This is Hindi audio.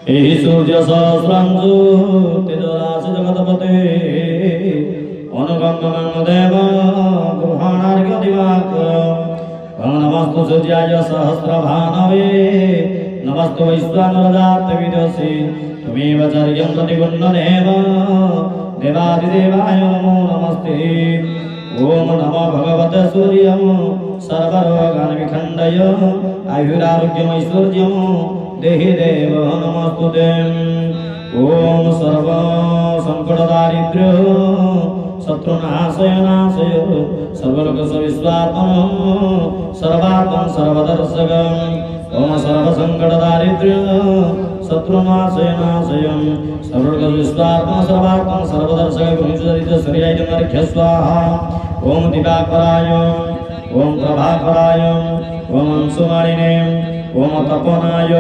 एहि सूर्य सहस्रांशु तेजराशि जगतपते अनुगम्यदेव गृहाणार्घ्य दिवाकर नमस्तु सूर्याय सहस्रभानवे नमस्तु वैश्वानरजातविदसि त्वमेव चर्यं प्रतिगुण्डदेव देवादिदेवाय नमो नमस्ते। ओम नमो भगवते सूर्यं सर्वरोगान् विखण्डय आयुरारोग्यमैश्वर्यं देहि देव नमस्तुते। ओम सर्व संकटदारिद्र्य शत्रुनाशय नाशय सर्वलोक विश्वात्मन सर्वात्मन सर्वदर्शकम्। ओम सर्व संकटदारिद्र्य शत्रुनाशय नाशय सर्वलोक विश्वात्मन सर्वात्मन सर्वदर्शक गुणचरित शरीराय नरख्य स्वाहा। ओम दिवाकराय ओम प्रभाकराय ओम अंशुमालिने ओम तपनाय